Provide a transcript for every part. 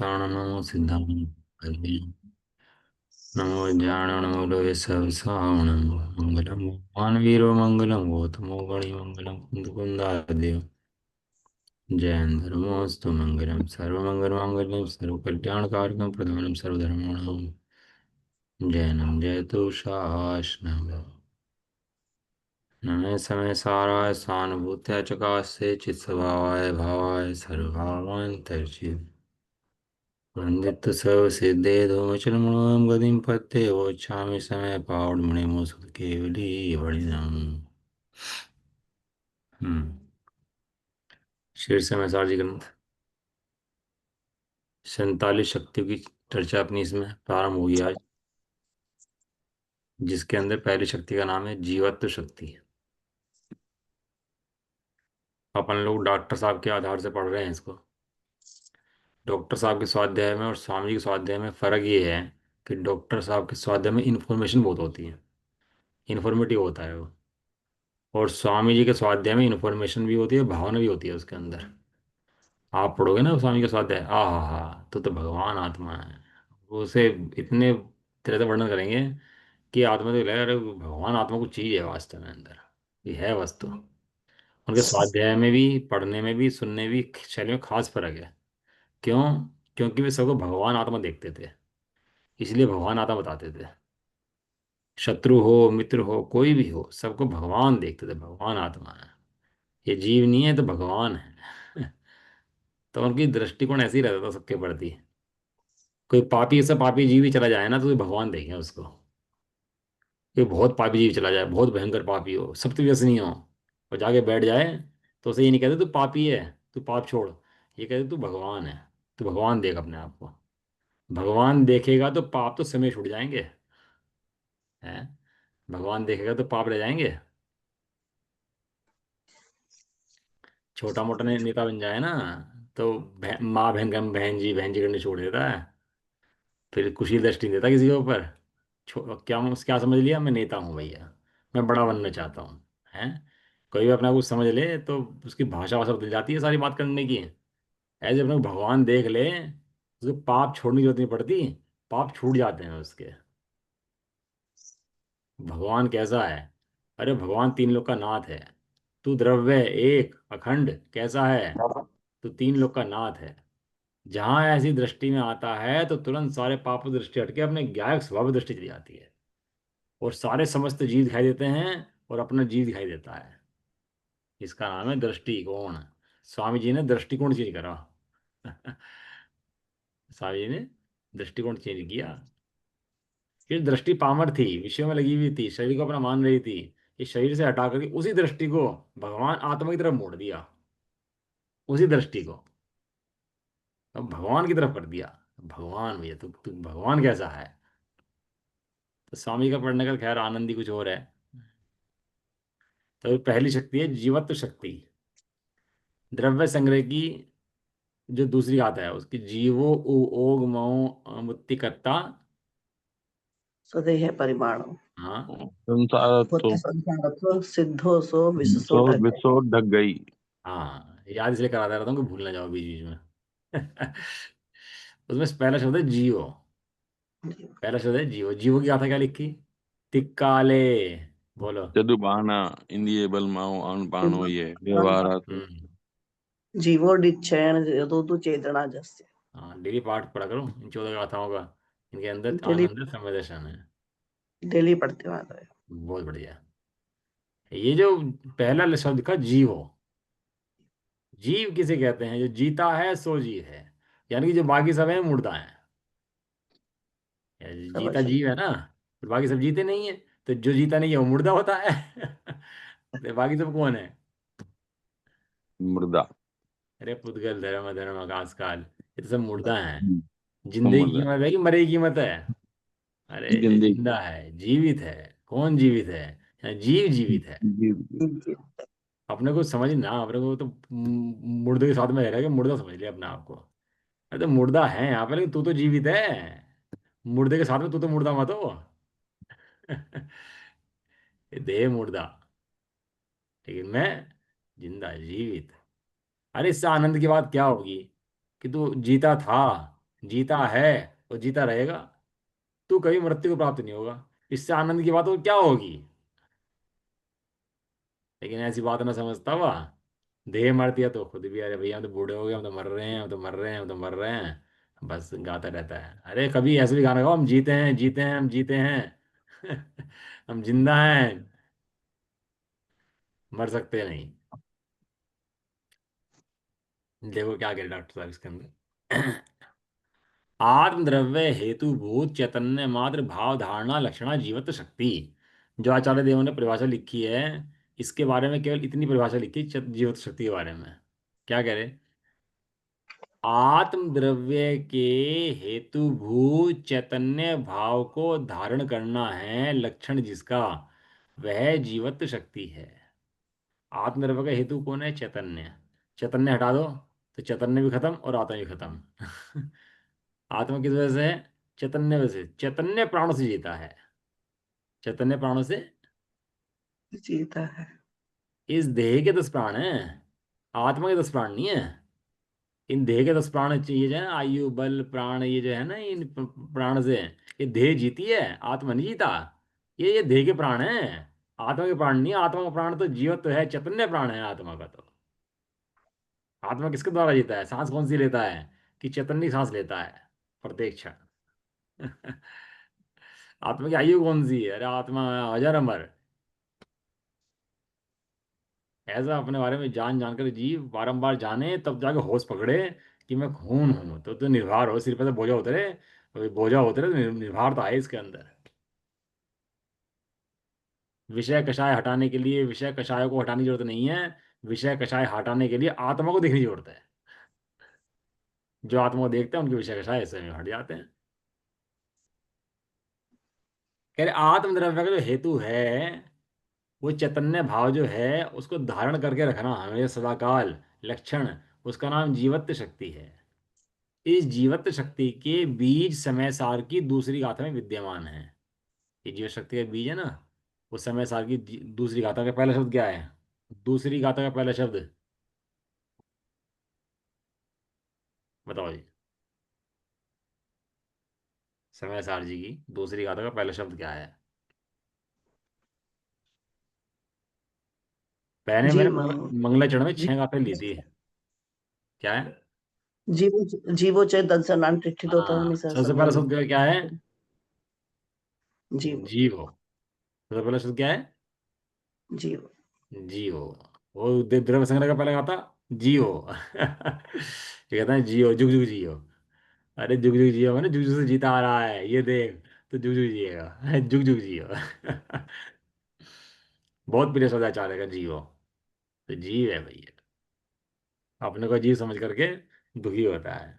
नमो सिद्धांग नमो ज्ञान नमो लोके सवसावणं मंगलम मानवीरो मंगलम गौतमो गणि मंगलम कुंदकुंदादेव जयेन्द्रमोऽस्तु मंगलम सर्वमंगल मांगल्यम सर्वकल्याणकारकं प्रधानम सर्वधर्माणां जयनं जयतु शासनम् नमे समय साराय सानुभूत्या चकास्ये चित्स्वभावाय भावाय सर्वभावान् त्यज्य वन्दित सर्वसिद्धे धूमचलमणोऽहं गतिं पत्ते वोच्छामि समय पावडमणिमो सुत केवली वणिनम् शीर्ष समय सारजी ग्रंथ 47 शक्तियों की चर्चा अपनी इसमें प्रारंभ हुई आज, जिसके अंदर पहली शक्ति का नाम है जीवत्व शक्ति। अपन लोग डॉक्टर साहब के आधार से पढ़ रहे हैं इसको। डॉक्टर साहब के स्वाध्याय में और स्वामी जी के स्वाध्याय में फ़र्क ये है कि डॉक्टर साहब के स्वाध्याय में इन्फॉर्मेशन बहुत होती है, इन्फॉर्मेटिव होता है वो। और स्वामी जी के स्वाध्याय में इन्फॉर्मेशन भी होती है, भावना भी होती है उसके अंदर। आप पढ़ोगे ना स्वामी के स्वाध्याय, आ हा हा, तो भगवान आत्मा है। वो उसे इतने तरह से वर्णन करेंगे कि आत्मा तो लगेगा अरे भगवान आत्मा कुछ चीज़ है वास्तव में अंदर, ये है वस्तु। उनके स्वाध्याय में भी, पढ़ने में भी, सुनने भी शैली में खास फर्क है। क्यों? क्योंकि वे सबको भगवान आत्मा देखते थे, इसलिए भगवान आत्मा बताते थे। शत्रु हो मित्र हो कोई भी हो, सबको भगवान देखते थे, भगवान आत्मा है, ये जीव नहीं है तो भगवान है। तो उनकी दृष्टिकोण ऐसी रहता था सबके प्रति। कोई पापी, ऐसा पापी जीव ही चला जाए ना तो कोई भगवान देखे उसको। कोई बहुत पापी जीव चला जाए, बहुत भयंकर पापी हो, सप्त व्यसनी हो, और जाके बैठ जाए, तो उसे ये नहीं कहते तू पापी है, तू पाप छोड़। ये कहते तू भगवान है, तू भगवान देख अपने आप को। भगवान देखेगा तो पाप तो समय छूट जाएंगे, हैं? भगवान देखेगा तो पाप रह जाएंगे। छोटा मोटा नेता बन जाए ना, तो माँ बहन का बहन जी करने छोड़ देता है, फिर खुशी दृष्टि नहीं देता किसी के ऊपर। क्या समझ लिया, मैं नेता हूँ भैया, मैं बड़ा बनना चाहता हूँ, हैं? कोई भी अपना कुछ समझ ले तो उसकी भाषा भाषा बदल जाती है सारी बात करने की। ऐसे अपने को भगवान देख ले, उसके पाप छोड़ने की जरूरत नहीं पड़ती, पाप छूट जाते हैं उसके। भगवान कैसा है? अरे भगवान तीन लोक का नाथ है। तू द्रव्य एक अखंड कैसा है? तो तीन लोक का नाथ है। जहां ऐसी दृष्टि में आता है तो तुरंत सारे पाप दृष्टि हटके अपने ज्ञायक स्वभाव दृष्टि चली जाती है, और सारे समस्त जीव दिखाई देते हैं, और अपना जीव दिखाई देता है। इसका नाम है दृष्टिकोण। स्वामी जी ने दृष्टिकोण चेंज करा। स्वामी जी ने दृष्टिकोण चेंज किया। ये दृष्टि पामर थी, विषयों में लगी हुई थी, शरीर को अपना मान रही थी। इस शरीर से हटा करके उसी दृष्टि को भगवान आत्मा की तरफ मोड़ दिया, उसी दृष्टि को अब भगवान की तरफ कर दिया। भगवान भैया, तू भगवान कैसा है? तो स्वामी का पढ़ने का खैर आनंद ही कुछ और है। तो पहली शक्ति है जीवत्व शक्ति, द्रव्य संग्रह की। जो दूसरी आता है उसकी जीवो ओग मऊ मुक्तिकर्ता। सदेह परिमाणो हाँ। संसार तो बुद्धि संसारत्व सिद्धो सो विश्वसो तो ढक गए। विसो ढक गई। हाँ, याद इसलिए कराता रहता हूँ कि भूल ना जाओ बीच बीच में। उसमें पहला शब्द है जियो। पहला शब्द है जियो। जियो की गाथा क्या लिखी? तिक्काले। बोलो। चतुर्बाना इंद्रिय बल माओ अण बाणो ये व्यवहार तो हम्म। जीवो डिच्छयन यतो तु चेतना जस्य। हाँ, डेली पाठ पढ़ा करो इन 14 गाथाओं का। इनके अंदर डेली आनंद है, समय दर्शन है। डेली पढ़ते हुआ आता है। बहुत बढ़िया। ये जो पहला शब्द लिखा जीव हो, जीव किसे कहते हैं? जो जीता है सो जीव है, यानी कि जो बाकी सब है मुर्दा है। समझ जीता जीव गए। है ना, फिर बाकी सब जीते नहीं है। तो जो जीता नहीं है वो मुर्दा होता है। तो बाकी सब कौन है? मृदा। अरे पुद्गल धर्म धर्म आकाश काल, ये तो सब मुर्दा हैं। तो जिंदे की मृदा कीमत है कि मरे की कीमत है? अरे जो जिंदगी जिंदा है, जीवित है। कौन जीवित है? यहाँ जीव जीवित है। जी। जी। अपने को समझ ना, अपने को तो मुर्दे के साथ में रह रहा है कि मुर्दा समझ लिया अपने आप को। अरे तो मुर्दा है यहाँ पे, लेकिन तू तो जीवित है। मुर्दे के साथ में तू तो मुर्दा मत हो। ये देह मुर्दा, लेकिन मैं जिंदा जीवित। अरे इससे आनंद की बात क्या होगी कि तू जीता था, जीता है और जीता रहेगा। तू कभी मृत्यु को प्राप्त नहीं होगा। इससे आनंद की बात और क्या होगी। लेकिन ऐसी बात ना समझता हुआ, देह मरती है तो खुद भी, अरे भैया हम तो बूढ़े हो गए, हम तो मर रहे हैं, हम तो मर रहे हैं, हम तो मर रहे हैं, बस गाता रहता है। अरे कभी ऐसे भी गाना गाओ, हम जीते हैं, जीते हैं, हम जीते हैं। हम जिंदा हैं, मर सकते नहीं। देखो क्या कह डॉक्टर साहब इसके अंदर। आत्मद्रव्य हेतुभूत चैतन्य मात्र भाव धारणा लक्षणा जीवत शक्ति। जो आचार्य देव ने परिभाषा लिखी है, इसके बारे में केवल इतनी परिभाषा लिखी जीवत शक्ति के बारे में। क्या कह रहे, आत्म द्रव्य के हेतुभूत चैतन्य भाव को धारण करना है लक्षण जिसका, वह जीवत शक्ति है। आत्म द्रव्य का हेतु कौन है, चैतन्य। चैतन्य हटा दो तो चैतन्य भी खत्म और आत्मा भी खत्म। आत्मा किस वजह से है, चैतन्य वजह से। चैतन्य प्राणों से जीता है, चैतन्य प्राणों से। जीता है। इस देह के 10 प्राण हैं, आत्मा के 10 प्राण नहीं है। इन देह के 10 प्राण चाहिए जो है ना, आयु बल प्राण, ये जो है ना, इन प्राण से ये देह जीती है, आत्मा नहीं जीता। ये देह के प्राण है, आत्मा के प्राण नहीं। आत्मा का प्राण तो जीवत तो है, चैतन्य प्राण है आत्मा का तो। आत्मा किसके द्वारा जीता है, सांस कौन सी लेता है, कि चैतन्य सांस लेता है प्रत्येक क्षण। आत्मा की आयु कौन सी है, अरे आत्मा अजर अमर। ऐसा अपने बारे में जान जानकर जीव बारंबार जाने, तब जाके होश पकड़े कि मैं खून हूं, तो निर्भर हो, सिर पे से बोझा उतरे। और ये बोझा उतरे तो निर्भर तो आए इसके अंदर। विषय कषाय हटाने के लिए विषय कषाय को हटाने की जरूरत नहीं है। विषय कषाय हटाने के लिए आत्मा को देखने की जरूरत है। जो आत्मा को देखते हैं उनके विषय कषाय ऐसे में हट जाते हैं। कह रहे आत्म द्रव्य का जो हेतु है, वो चैतन्य भाव जो है, उसको धारण करके रखना हमें सदाकाल लक्षण, उसका नाम जीवत्व शक्ति है। इस जीवत्व शक्ति के बीज समय सार की दूसरी गाथा में विद्यमान है। ये जीव शक्ति का बीज है ना, वो समय सार की दूसरी गाथा का पहला शब्द क्या है, दूसरी गाथा का पहला शब्द बताओ जी। समय सार जी की दूसरी गाथा का पहला शब्द क्या है। पहले मैंने मंगलाचरण में 6 गाथाएं ली थी। क्या है, जीवो च दंसनान टिठितो हाँ तरनिसा सबसे पहला संगम। शब्द क्या है, जीव। जीव हो। सबसे पहला शब्द क्या है, जीव। जियो। वो द्रव्य संग्रह का पहले आता जियो। ये कहता है जियो, जुग जुग जियो। अरे जुग जुग जियो मैंने जुग जुग से जीता आ रहा है, ये देख, तो जुग जुग जिएगा। जुग जुग जियो। बहुत प्रिय सदाचार है जियो। तो जीव है भैया, अपने को जीव समझ करके दुखी होता है।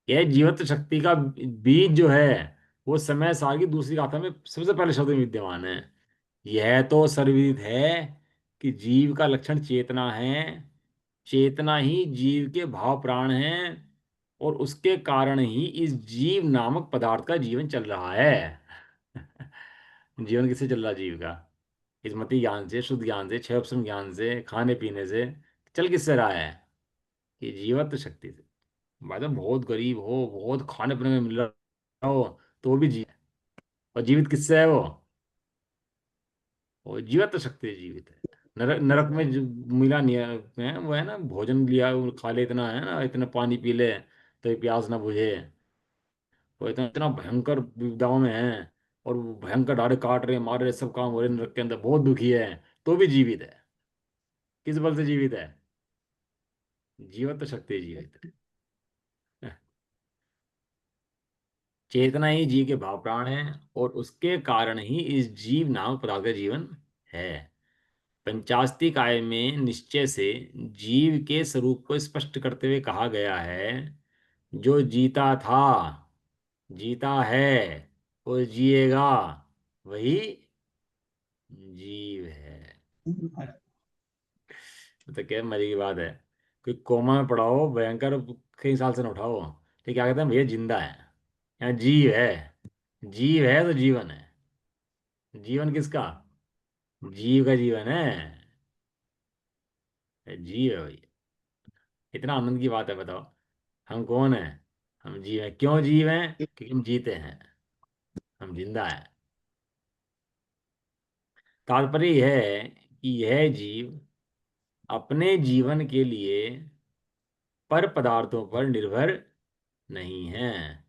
यह जीवत्व शक्ति का बीज जो है, वो समय सार की दूसरी गाथा में सबसे पहले शब्द में विद्यमान है। यह तो सर्वविदित है कि जीव का लक्षण चेतना है, चेतना ही जीव के भाव प्राण है, और उसके कारण ही इस जीव नामक पदार्थ का जीवन चल रहा है। जीवन किससे चल रहा है जीव का, इस मति ज्ञान से, शुद्ध ज्ञान से, छह उपशम ज्ञान से, खाने पीने से। चल किससे रहा है, ये जीवत्व शक्ति से। भाई साहब बहुत गरीब हो, बहुत खाने पीने में मिल रहा हो, तो भी जी, और जीवित किससे है वो जीवित तो शक्ति है, जीवित है। नरक नरक में जो मिला नहीं है, वो है ना, भोजन लिया वो खा ले, इतना है ना, इतना पानी पी ले तो ये प्यास ना बुझे। वो इतना इतना भयंकर विपदाओं में है, और वो भयंकर डारे काट रहे मार रहे, सब काम हो रहे नरक के अंदर, बहुत दुखी है, तो भी जीवित है। किस बल से जीवित है, जीवित तो शक्ति जीवित है। चेतना ही जीव के भाव प्राण है, और उसके कारण ही इस जीव नामक पदार्थ का जीवन है। पंचास्ति काय में निश्चय से जीव के स्वरूप को स्पष्ट करते हुए कहा गया है, जो जीता था, जीता है और जिएगा, वही जीव है। तो क्या मजे की बात है, कोई कोमा में पड़ा हो भयंकर, कई साल से न उठाओ, तो क्या कहते हैं, भैया जिंदा है, यहाँ जीव है। जीव है तो जीवन है। जीवन किसका, जीव का जीवन है, जीव है भैया। इतना आनंद की बात है बताओ। हम कौन हैं? हम जीव हैं। क्यों जीव हैं? क्योंकि हम जीते हैं, हम जिंदा हैं। तात्पर्य यह है कि यह जीव अपने जीवन के लिए पर पदार्थों पर निर्भर नहीं है।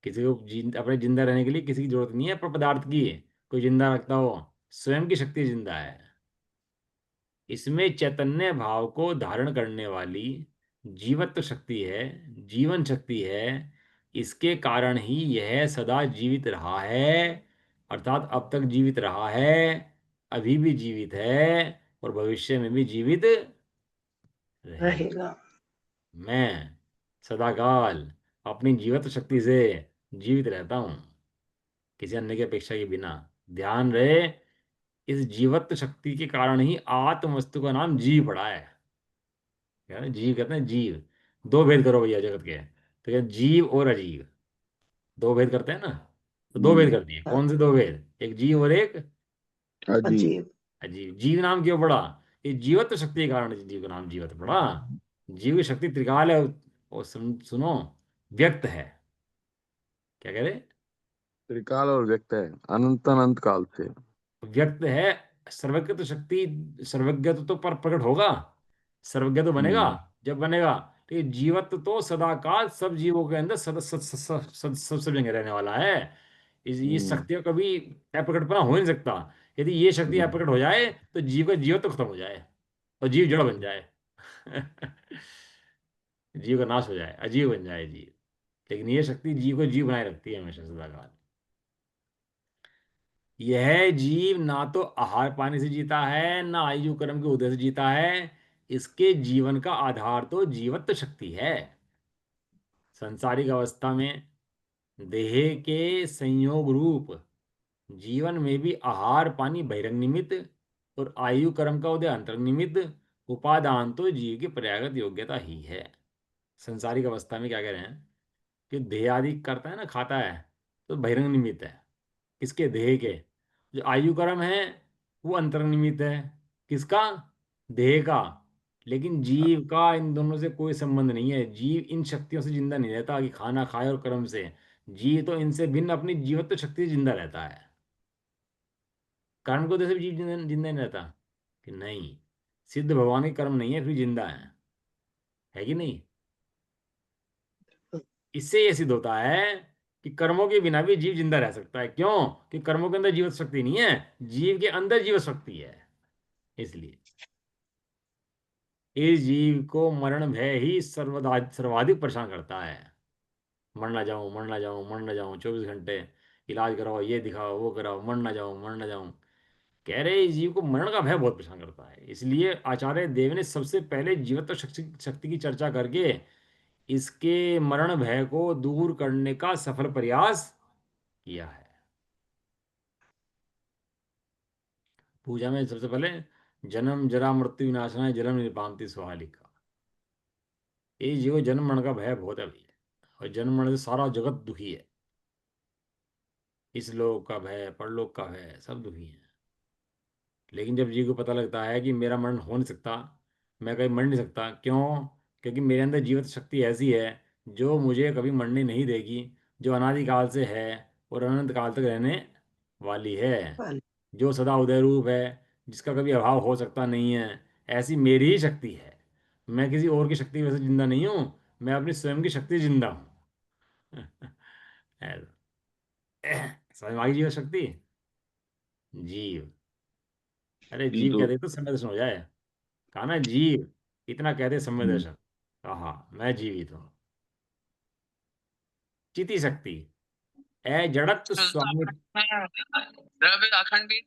किसी को अपने जिंदा रहने के लिए किसी की जरूरत नहीं है पर पदार्थ की। कोई जिंदा रखता हो, स्वयं की शक्ति जिंदा है। इसमें चैतन्य भाव को धारण करने वाली जीवत्व शक्ति है, जीवन शक्ति है। इसके कारण ही यह सदा जीवित रहा है, अर्थात अब तक जीवित रहा है, अभी भी जीवित है और भविष्य में भी जीवित रहेगा। रहेगा। मैं सदाकाल अपनी जीवित शक्ति से जीवित रहता हूं, किसी अन्य की अपेक्षा के बिना। ध्यान रहे, इस जीवत्व शक्ति के कारण ही आत्म वस्तु का नाम जीव पड़ा है। क्या है? जीव कहते हैं, जीव। दो भेद करो भैया जगत के, तो क्या जीव और अजीव, दो भेद करते हैं ना। तो दो भेद हम्म। कर दिए। कौन से दो भेद? एक जीव और एक अजीब। अजीब। अजीब। जीव नाम क्यों पड़ा? ये जीवत्व शक्ति के कारण जीव का नाम जीवत्व पड़ा। जीव की शक्ति त्रिकाल है। और सुनो, व्यक्त है। क्या कह रहे? त्रिकाल और व्यक्त है, अनंत अनंत काल से। व्यक्त है। सर्वज्ञ तो शक्ति, सर्वज्ञ तो पर प्रकट होगा, सर्वज्ञ तो बनेगा हम्म। जब बनेगा। तो ये जीवत्व तो सदाकाल सब जीवों के अंदर सद सद सद सद सद सब सब जगह रहने वाला है। इस हम्म। शक्ति का कभी अप्रकटपना हो ही नहीं सकता। यदि ये शक्ति हम्म। अप्रकट हो जाए तो जीव का जीवत्व तो खत्म हो जाए और जीव जड़ बन जाए। जीव का नाश हो जाए, अजीव बन जाए जीव। लेकिन ये शक्ति जीव को जीव बनाए रखती है हमेशा सदाकाल। यह जीव ना तो आहार पानी से जीता है, ना आयु कर्म के उदय से जीता है। इसके जीवन का आधार तो जीवत्व शक्ति है। सांसारिक अवस्था में देह के संयोग रूप जीवन में भी आहार पानी बहिरंग निमित्त और आयु कर्म का उदय अंतरंग निमित्त, उपादान तो जीव की प्रयागत योग्यता ही है। संसारिक अवस्था में क्या कह रहे हैं कि देह आदि करता है ना, खाता है, तो बहिरंग निमित्त है। किसके? देह के। जो आयु कर्म है वो अंतरंग निमित्त है। किसका? देह का। लेकिन जीव का इन दोनों से कोई संबंध नहीं है। जीव इन शक्तियों से जिंदा नहीं रहता कि खाना खाए और कर्म से। जीव तो इनसे भिन्न अपनी जीवत्व शक्ति से जिंदा रहता है। कर्म को वजह से भी जीव जिंदा जिंदा नहीं रहता कि नहीं? सिद्ध भगवान के कर्म नहीं है फिर जिंदा है कि नहीं? इससे ये सिद्ध होता है कि कर्मों के बिना भी जीव जिंदा रह सकता है। क्यों? कि कर्मों के अंदर जीवत शक्ति नहीं है, जीव के अंदर जीवत शक्ति है। इसलिए इस जीव को मरण भय ही सर्वाधिक परेशान करता है। मर ना जाऊं, मर ना जाऊं, मर ना जाऊं, 24 घंटे इलाज कराओ, ये दिखाओ, वो कराओ, मर ना जाऊं, मर ना जाऊं। कह रहे इस जीव को मरण का भय बहुत परेशान करता है। इसलिए आचार्य देव ने सबसे पहले जीवत्व शक्ति शक्ति की चर्चा करके इसके मरण भय को दूर करने का सफल प्रयास किया है। पूजा में सबसे पहले जन्म जरा मृत्यु विनाशनाय जन्म निपांति स्वाहा लिखा। ये जीव जन्म मरण का भय बहुत है भैया, और जन्म मरण से सारा जगत दुखी है। इस लोक का भय, परलोक का भय, सब दुखी है। लेकिन जब जीव को पता लगता है कि मेरा मरण हो नहीं सकता, मैं कभी मर नहीं सकता। क्यों? क्योंकि मेरे अंदर जीवित शक्ति ऐसी है जो मुझे कभी मरने नहीं देगी, जो अनादिकाल से है और अनंत काल तक रहने वाली है, वाली। जो सदा उदय रूप है, जिसका कभी अभाव हो सकता नहीं है। ऐसी मेरी ही शक्ति है। मैं किसी और की शक्ति की वजह से जिंदा नहीं हूँ, मैं अपनी स्वयं की शक्ति से जिंदा हूँ। समझ में आ गई जीव शक्ति? जीव, अरे ये जीव तो। कहते तो समय दर्शन हो जाए। कहा ना जीव, इतना कहते समय हम्म। दर्शन। कहा मैं जीवित हूँ। चिति शक्ति, ए जड़त स्वामी। द्रव्य अखंड भी।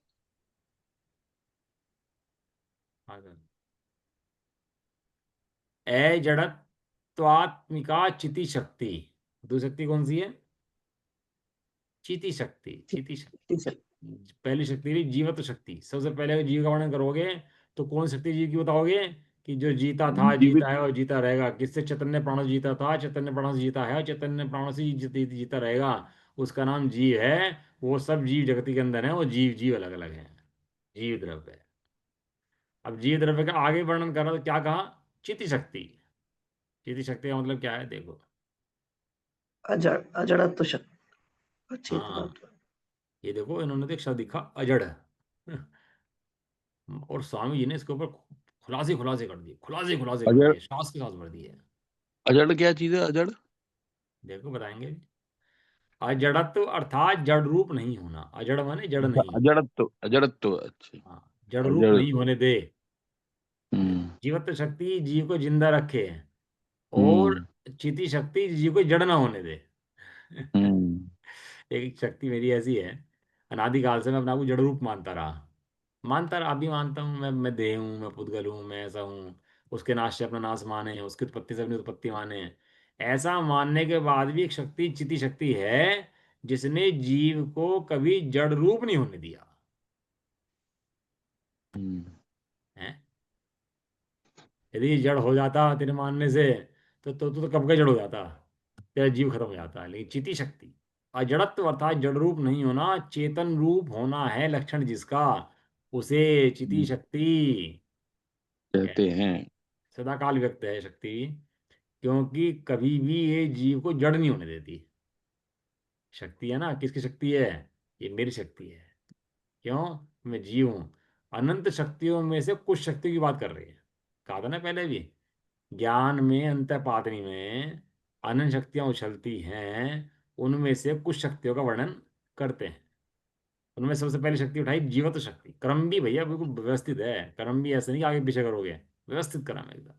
ए जड़त्वात्मिका चिति शक्ति। दूसरी शक्ति कौन सी है? चिति शक्ति। चिति चित्ती शक्ति। शक्ति पहली शक्ति हुई जीवत शक्ति। सबसे पहले अगर जीव का वर्णन करोगे तो कौन शक्ति जीव की बताओगे? कि जो जीता था, जीवित। जीता है और जीता रहेगा। किससे? चैतन्य प्राणों से जीता था, चैतन्य प्राणों से जीता है और चैतन्य प्राणों से जीता रहेगा। उसका नाम जीव है। वो सब जीव जगती के अंदर है, वो जीव जीव अलग अलग है। जीव द्रव्य है। अब जीव द्रव्य का आगे वर्णन करा तो क्या कहा? चिति शक्ति। चिति शक्ति का मतलब क्या है देखो। अजड़, अजड़त्व शक्ति, हाँ, चेतनत्व। ये देखो इन्होंने तो एक शब्द लिखा अजड़। और स्वामी जी ने इसके ऊपर खुलासे खुलासे कर दिए, खुलासे खुलासे कर अजड़, दिए, सास के साथ भर दिए। अजड़ क्या चीज है अजड़? देखो बताएंगे भी। अजड़त्व अर्थात जड़ रूप नहीं होना, अजड़ माने जड़ अच्छा, नहीं। अजड़त्व, अजड़त्व, अच्छा। हाँ, जड़ रूप अजड़। नहीं होने दे। हम्म। जीवत शक्ति जीव को जिंदा रखे, और हम्म। चिति शक्ति जीव को जड़ ना होने दे। हम्म। एक शक्ति मेरी ऐसी है, अनादिकाल से मैं अपने आप को जड़ रूप मानता रहा, अभी मानता हूँ। मैं देह हूँ, मैं पुद्गल हूँ, मैं ऐसा हूँ। उसके नाश से अपना नाश माने, उसकी उत्पत्ति से अपनी उत्पत्ति माने। ऐसा मानने के बाद भी एक शक्ति चिति शक्ति है, जिसने जीव को कभी जड़ रूप नहीं होने दिया हम्म। है। यदि जड़ हो जाता तेरे मानने से, तो कब का जड़ हो जाता, तेरा जीव खत्म हो जाता है। लेकिन चिति शक्ति, अजड़त्व अर्थात जड़ रूप नहीं होना, चेतन रूप होना है लक्षण जिसका, उसे चिति हम्म। शक्ति कहते कहते हैं। हैं। सदाकाल व्यक्त है शक्ति, क्योंकि कभी भी ये जीव को जड़ नहीं होने देती। शक्ति है ना, किसकी शक्ति है? ये मेरी शक्ति है। क्यों? मैं जीव हूं। अनंत शक्तियों में से कुछ शक्तियों की बात कर रही है। कहा था ना पहले भी, ज्ञान में अंतःपातनी में अनंत शक्तियां उछलती हैं, उनमें से कुछ शक्तियों का वर्णन करते हैं। उनमें सबसे पहली शक्ति उठाई जीवत शक्ति। क्रम भी भैया बिल्कुल व्यवस्थित है, क्रम भी ऐसे नहीं कि आगे पीछे करोगे, व्यवस्थित क्रम है एकदम।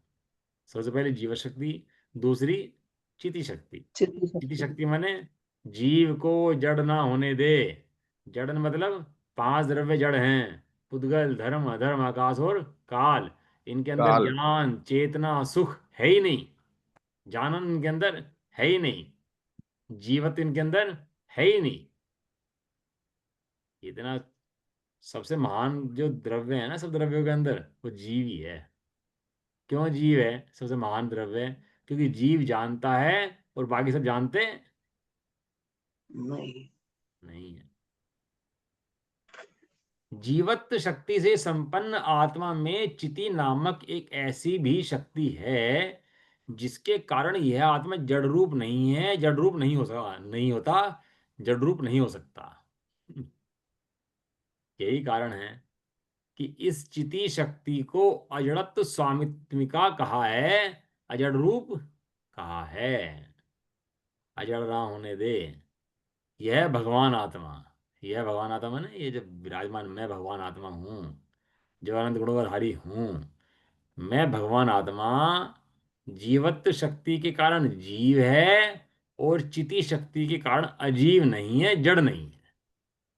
सबसे पहले जीव शक्ति, दूसरी चिति शक्ति। चित्त चिति शक्ति। शक्ति माने जीव को जड़ ना होने दे। जड़ मतलब पांच द्रव्य जड़ हैं, पुद्गल, धर्म, अधर्म, आकाश और काल। इनके अंदर काल। ज्ञान, चेतना, सुख है ही नहीं। जानन इनके अंदर है ही नहीं। जीवत इनके अंदर है ही नहीं। इतना सबसे महान जो द्रव्य है ना सब द्रव्यों के अंदर, वो जीव ही है। क्यों जीव है सबसे महान द्रव्य? क्योंकि जीव जानता है और बाकी सब जानते नहीं। नहीं है। जीवत्व शक्ति से संपन्न आत्मा में चिति नामक एक ऐसी भी शक्ति है, जिसके कारण यह आत्मा जड़ रूप नहीं है, जड़ रूप नहीं हो सका, नहीं होता, जड़ रूप नहीं हो सकता। यही कारण है कि इस चिति शक्ति को अजड़त्व स्वामित्विका कहा है, अजड़ रूप कहा है। अजड़ ना होने दे। यह भगवान आत्मा, यह भगवान आत्मा ने, ये जो विराजमान मैं भगवान आत्मा हूँ, जो अनंत गुणों का धारी हूँ। मैं भगवान आत्मा जीवत्व शक्ति के कारण जीव है, और चिति शक्ति के कारण अजीव नहीं है, जड़ नहीं है।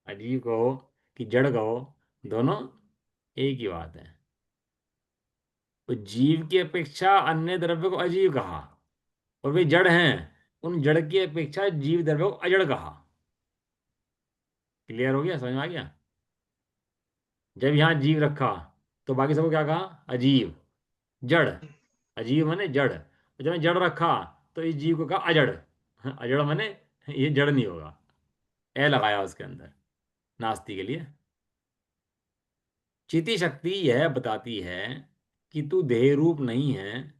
अजीव कहो कि जड़ कहो, दोनों एक ही बात है। तो जीव की अपेक्षा अन्य द्रव्य को अजीव कहा, और वे जड़ हैं, उन जड़ की अपेक्षा जीव द्रव्य को अजड़ कहा। क्लियर हो गया, समझ में आ गया? जब यहाँ जीव रखा, तो बाकी सबको क्या कहा? अजीव, जड़। अजीव माने जड़, तो जब मैं जड़ रखा, तो इस जीव को कहा अजड़। अजड़ माने ये जड़ नहीं होगा, ए लगाया उसके अंदर, नास्ती के लिए। चिति शक्ति यह बताती है कि तू देह रूप नहीं है,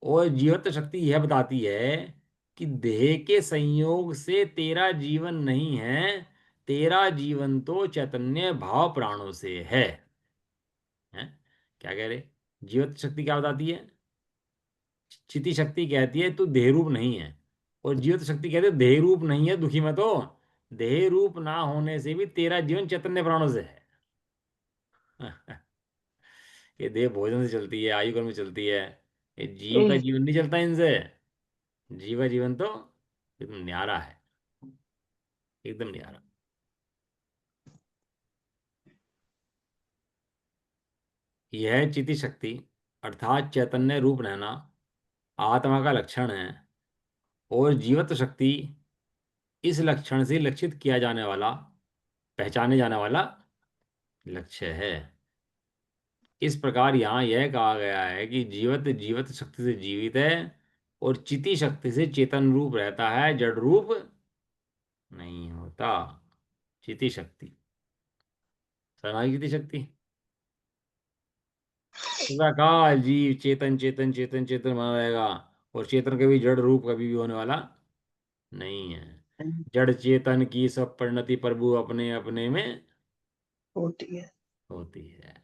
और जीवत शक्ति यह बताती है कि देह के संयोग से तेरा जीवन नहीं है, तेरा जीवन तो चैतन्य भाव प्राणों से है। हैं? क्या कह रहे? जीवत शक्ति क्या बताती है? चिति शक्ति कहती है तू देह रूप नहीं है, और जीवत शक्ति कहती है देह रूप नहीं है, दुखी मत हो। देह रूप ना होने से भी तेरा जीवन चैतन्य प्राणों से है। ये देह भोजन से चलती है, आयु कर्म से चलती है। ये जीव का जीवन नहीं चलता इनसे। जीव का जीवन तो एकदम न्यारा है, एकदम न्यारा। यह चिति शक्ति अर्थात चैतन्य रूप रहना आत्मा का लक्षण है, और जीवत शक्ति इस लक्षण से लक्षित किया जाने वाला, पहचाने जाने वाला लक्ष्य है। इस प्रकार यहाँ यह कहा गया है कि जीवत जीवत शक्ति से जीवित है, और चिति शक्ति से चेतन रूप रहता है, जड़ रूप नहीं होता। चिति शक्ति, समाई चिति शक्ति, सदाकाल जीव चेतन चेतन चेतन चेतन बना रहेगा, और चेतन कभी जड़ रूप कभी भी होने वाला नहीं है। जड़ चेतन की सब परिणति प्रभु अपने अपने में होती है। होती है।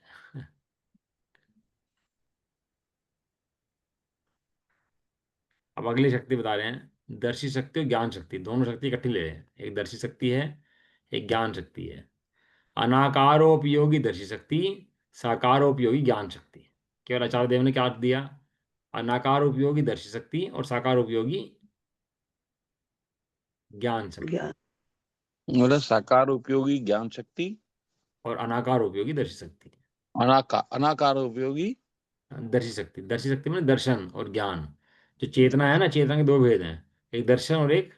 अब अगली शक्ति बता रहे हैं, दर्शी शक्ति और ज्ञान शक्ति, दोनों शक्ति इकट्ठी ले रहे हैं। एक दर्शी शक्ति है, एक ज्ञान शक्ति है। अनाकारोपयोगी दर्शी शक्ति, साकारोपयोगी ज्ञान शक्ति। केवल आचार्य देव ने क्या अर्थ दिया? अनाकार उपयोगी दर्शी शक्ति और साकार उपयोगी ज्ञान शक्ति, ज्ञान। मतलब साकार उपयोगी ज्ञान शक्ति, और अनाकार उपयोगी दर्शी शक्ति। अनाकार उपयोगी दर्शी शक्ति, दर्शी शक्ति में दर्शन और ज्ञान। जो चेतना है ना, चेतना के दो भेद हैं, एक दर्शन और एक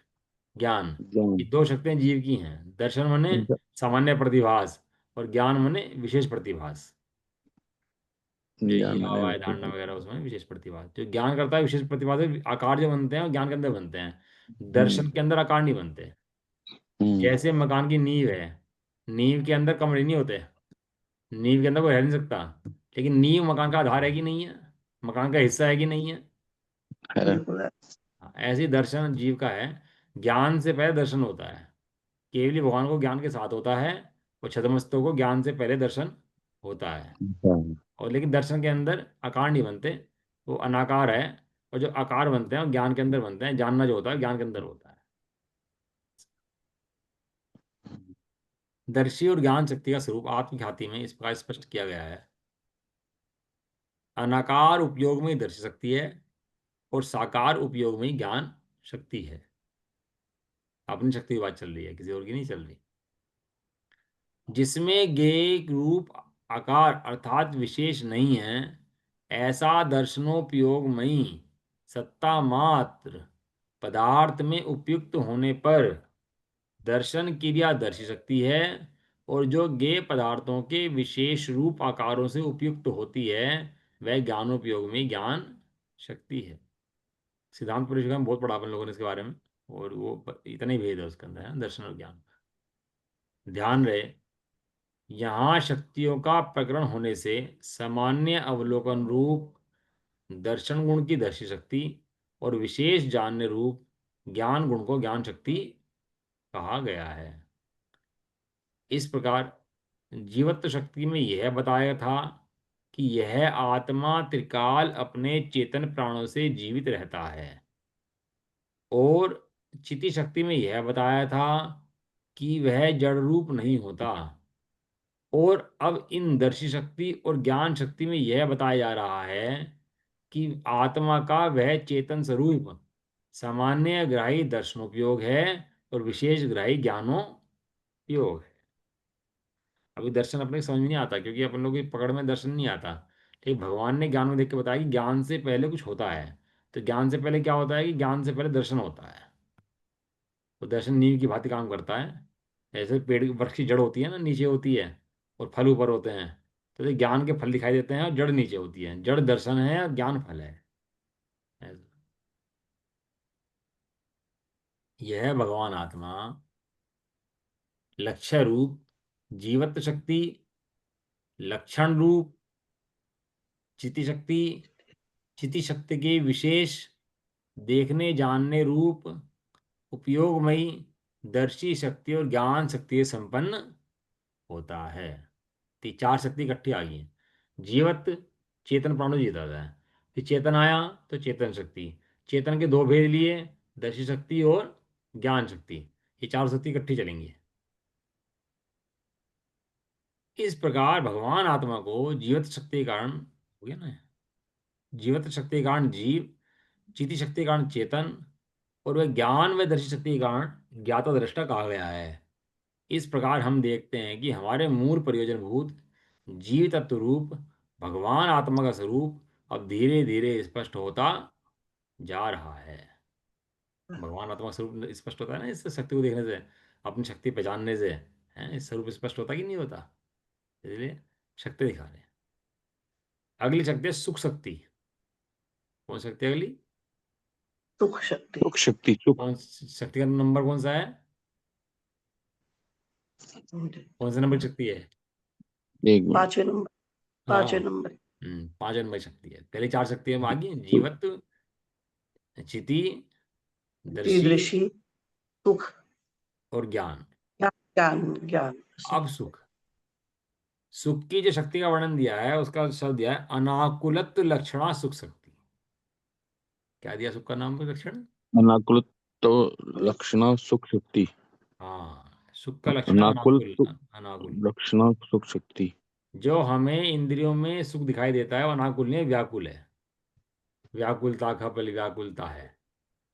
ज्ञान। ज्ञान। ये दो शक्तियां जीव की हैं। दर्शन माने सामान्य प्रतिभास, और ज्ञान माने विशेष प्रतिभास। जो ज्ञान ये मैंने हवा है धारणा वगैरह, उसमें विशेष प्रतिभास। जो ज्ञान करता है विशेष प्रतिभास है, आकार जो बनते हैं वो ज्ञान के अंदर बनते हैं, हम्म। दर्शन के अंदर आकार नहीं बनते। हम्म। जैसे मकान की नींव है, नींव के अंदर कमरे नहीं होते, नींव के अंदर कोई रह नहीं सकता, लेकिन नींव मकान का आधार है कि नहीं है, मकान का हिस्सा है कि नहीं है। है। बिल्कुल है। हाँ, ऐसे ही दर्शन जीव का है। ज्ञान से पहले दर्शन होता है, केवली भगवान को ज्ञान के साथ होता है, और छद्मस्तों को ज्ञान से पहले दर्शन होता है। हाँ। और लेकिन दर्शन के अंदर आकार नहीं बनते, वो अनाकार है। और जो आकार बनते हैं वो ज्ञान के अंदर बनते हैं, जानना जो होता है ज्ञान के अंदर होता है। दर्शी और ज्ञान शक्ति का स्वरूप आत्म ख्याति में इस प्रकार स्पष्ट किया गया है। अनाकार उपयोग में दर्शी शक्ति है, और साकार उपयोग में ज्ञान शक्ति है। अपनी शक्ति की बात चल रही है, किसी और की नहीं चल रही। जिसमें ज्ञेय रूप आकार अर्थात विशेष नहीं है, ऐसा दर्शनोपयोगमयी सत्ता मात्र पदार्थ में उपयुक्त होने पर दर्शन क्रिया दर्शी शक्ति है। और जो ज्ञेय पदार्थों के विशेष रूप आकारों से उपयुक्त होती है, वह ज्ञानोपयोग में ज्ञान शक्ति है। सिद्धांत परिषद में बहुत पढ़ा अपन लोगों ने इसके बारे में, और वो इतना ही भेद है उसके अंदर, है दर्शन और ज्ञान। ध्यान रहे, यहाँ शक्तियों का प्रकरण होने से सामान्य अवलोकन रूप दर्शन गुण की दर्शी शक्ति और विशेष जानने रूप ज्ञान गुण को ज्ञान शक्ति कहा गया है। इस प्रकार जीवत्व शक्ति में यह बताया था कि यह आत्मा त्रिकाल अपने चेतन प्राणों से जीवित रहता है। और चिति शक्ति में यह बताया था कि वह जड़ रूप नहीं होता। और अब इन दर्शी शक्ति और ज्ञान शक्ति में यह बताया जा रहा है कि आत्मा का वह चेतन स्वरूप सामान्य ग्राही दर्शनोपयोग है, और विशेष ग्राही ज्ञानोपयोग है। अभी दर्शन अपने को समझ में नहीं आता, क्योंकि अपन लोग की पकड़ में दर्शन नहीं आता। ठीक, भगवान ने ज्ञान में देख के बताया कि ज्ञान से पहले कुछ होता है। तो ज्ञान से पहले क्या होता है कि ज्ञान से पहले दर्शन होता है। तो दर्शन नींव की भांति काम करता है। ऐसे पेड़ वृक्ष की जड़ होती है ना, नीचे होती है, और फल ऊपर होते हैं। तो ये ज्ञान के फल दिखाई देते हैं, और जड़ नीचे होती है। जड़ दर्शन है और ज्ञान फल है। ऐसे। यह भगवान आत्मा लक्ष्य रूप जीवत्व शक्ति, लक्षण रूप चिति शक्ति, चिति शक्ति के विशेष देखने जानने रूप उपयोगमयी दर्शी शक्ति और ज्ञान शक्ति से संपन्न होता है। तो चार शक्ति इकट्ठी आ गई हैं। जीवत्व चेतन प्राणो जीता है। फिर चेतन आया तो चेतन शक्ति, चेतन के दो भेद लिए, दर्शी शक्ति और ज्ञान शक्ति। ये चार शक्ति इकट्ठी चलेंगी। इस प्रकार भगवान आत्मा को जीवत शक्ति के कारण हो गया ना, जीवत शक्ति के कारण जीव, चिति शक्ति के कारण चेतन, और वह ज्ञान व दर्शी शक्ति के कारण ज्ञाता दृष्टा कहा गया है। इस प्रकार हम देखते हैं कि हमारे मूल प्रयोजन भूत जीव तत्व रूप भगवान आत्मा का स्वरूप अब धीरे धीरे स्पष्ट होता जा रहा है। भगवान आत्मा का स्वरूप स्पष्ट होता है ना, इस शक्ति को देखने से, अपनी शक्ति पहचानने से, है इस स्वरूप स्पष्ट होता कि नहीं होता। इसलिए शक्ति दिखा रहे हैं। अगली शक्ति है सुख शक्ति। कौन सी शक्ति है अगली? सुख शक्ति। सुख शक्ति, सुख। कौन शक्ति का नंबर कौन सा है? कौन सा नंबर की शक्ति है? एक मिनट। पांचवें नंबर। हाँ। पांचवें नंबर। 5 नंबर शक्ति है। पहले चार शक्तियां आ गई, जीवत्व चिति, ती दर्शी दृषि, सुख, और ज्ञान। ज्ञान, ज्ञान, ज्ञान, अब सुख, सुख की जो शक्ति का वर्णन दिया है उसका शब्द दिया है अनाकुलत लक्षणा सुख शक्ति। क्या दिया सुख का नाम का लक्षण? अनाकुल तो लक्षणा सुख शक्ति। हाँ, सुख का लक्षण है अनाकुल अनाकुल। सुख अनाकुल। लक्षणा सुख शक्ति। जो हमें इंद्रियों में सुख दिखाई देता है वो अनाकुल नहीं है, व्याकुल है। व्याकुलता का फल व्याकुलता है।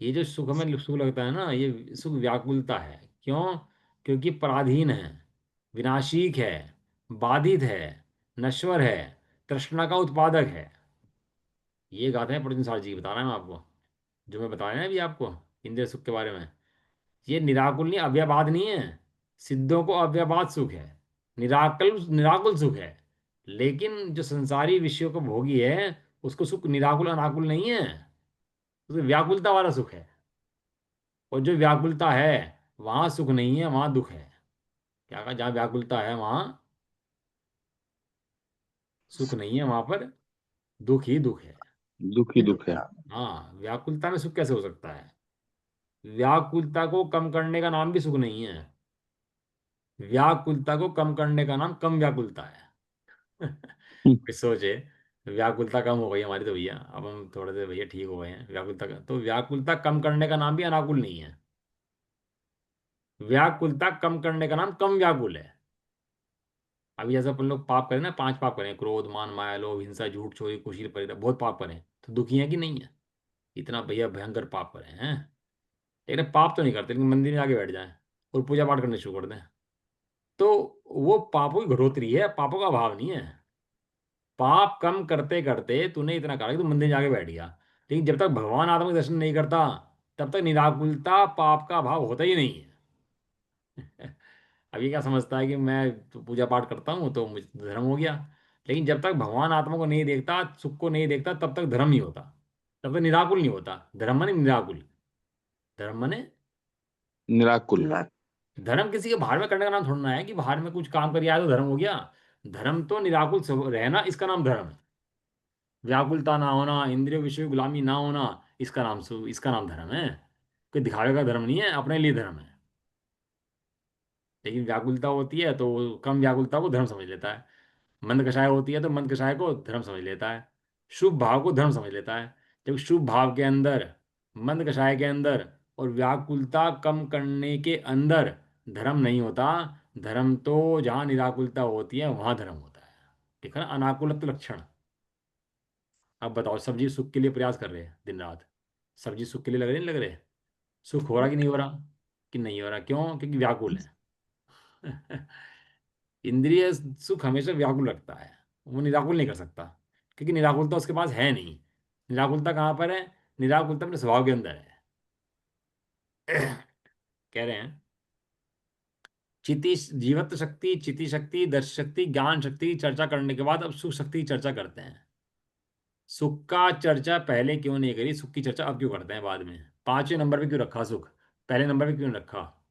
ये जो सुख हमें सुख लगता है ना, ये सुख व्याकुलता है। क्यों? क्योंकि पराधीन है, विनाशीक है, बाधित है, नश्वर है, तृष्णा का उत्पादक है। ये गाते हैं प्रद्युम्न सार जी, बता रहा है मैं आपको, जो मैं बताया ना अभी आपको इंद्रिय सुख के बारे में। ये निराकुल नहीं, अव्ययवाद नहीं है। सिद्धों को अव्ययवाद सुख है, निराकुल निराकुल सुख है। लेकिन जो संसारी विषयों को भोगी है उसको सुख निराकुल अनाकुल नहीं है, उसको व्याकुलता वाला सुख है। और जो व्याकुलता है वहां सुख नहीं है, वहां दुख है। क्या कहा? जहाँ व्याकुलता है वहां सुख नहीं है, वहां पर दुख ही दुख है। दुख ही ये तो दुख है। क्या। हाँ, व्याकुलता में सुख कैसे हो सकता है? व्याकुलता को कम करने का नाम भी सुख नहीं है। व्याकुलता को कम करने का नाम कम व्याकुलता है। हम्म, कोई सोचे, व्याकुलता कम हो गई हमारी तो भैया, अब हम थोड़े से भैया ठीक हो गए हैं। व्याकुलता का तो व्याकुलता कम करने का नाम भी अनाकुल नहीं है। व्याकुलता कम करने का नाम कम व्याकुल है। अभी जैसे अपन लोग पाप करें ना, 5 पाप करें, क्रोध, मान, माया, लोभ, हिंसा, झूठ, चोरी, कुशील, परिता, बहुत पाप करें, तो दुखी है कि नहीं है? इतना भैया भयंकर पाप करें हैं। लेकिन पाप तो नहीं करते, लेकिन मंदिर में आके बैठ जाएं और पूजा पाठ करने शुरू कर दें, तो वो पापों की घटोतरी है, पापों का अभाव नहीं है। पाप कम करते करते तूने इतना करा कि तू मंदिर में जाके बैठ गया। लेकिन जब तक भगवान आत्मा के दर्शन नहीं करता तब तक निराकुलता पाप का अभाव होता ही नहीं है। अब ये क्या समझता है कि मैं तो पूजा पाठ करता हूँ तो मुझे धर्म हो गया। लेकिन जब तक भगवान आत्मा को नहीं देखता, सुख को नहीं देखता, तब तक धर्म नहीं होता, तब तक निराकुल नहीं होता। धर्म माने निराकुल। धर्म माने निराकुल। निरा- धर्म किसी के बाहर में करने का नाम थोड़ा ना है कि बाहर में कुछ काम कर आया तो धर्म हो गया। धर्म तो निराकुल रहना, इसका नाम धर्म है। व्याकुलता ना होना, इंद्रिय विषय की गुलामी ना होना, इसका नाम धर्म है। कोई दिखावे का धर्म नहीं है, अपने लिए धर्म है। लेकिन व्याकुलता होती है तो वो कम व्याकुलता को धर्म समझ लेता है। मंद कषाय होती है तो मंद कषाय को धर्म समझ लेता है। शुभ भाव को धर्म समझ लेता है। जब शुभ भाव के अंदर, मंद कषाय के अंदर और व्याकुलता कम करने के अंदर धर्म नहीं होता। धर्म तो जहाँ निराकुलता होती है वहां धर्म होता है। ठीक है ना? अनाकुलत लक्षण। अब बताओ, सब्जी सुख के लिए प्रयास कर रहे हैं दिन रात, सब्जी सुख के लिए लग रही नहीं लग रहे? सुख हो रहा कि नहीं हो रहा? कि नहीं हो रहा? क्यों? क्योंकि व्याकुल है। इंद्रिय सुख हमेशा व्याकुल रखता है, वो निराकुल नहीं कर सकता, क्योंकि निराकुलता उसके पास है नहीं। निराकुलता कहाँ पर है? निराकुलता अपने स्वभाव के अंदर है। कह रहे हैं चिति, जीवत शक्ति, चिति शक्ति, दर्श शक्ति, ज्ञान शक्ति की चर्चा करने के बाद अब सुख शक्ति की चर्चा करते हैं। सुख का चर्चा पहले क्यों नहीं करी, सुख की चर्चा अब क्यों करते हैं बाद में? 5वें नंबर पे क्यों रखा सुख, पहले नंबर पे क्यों नहीं रखा?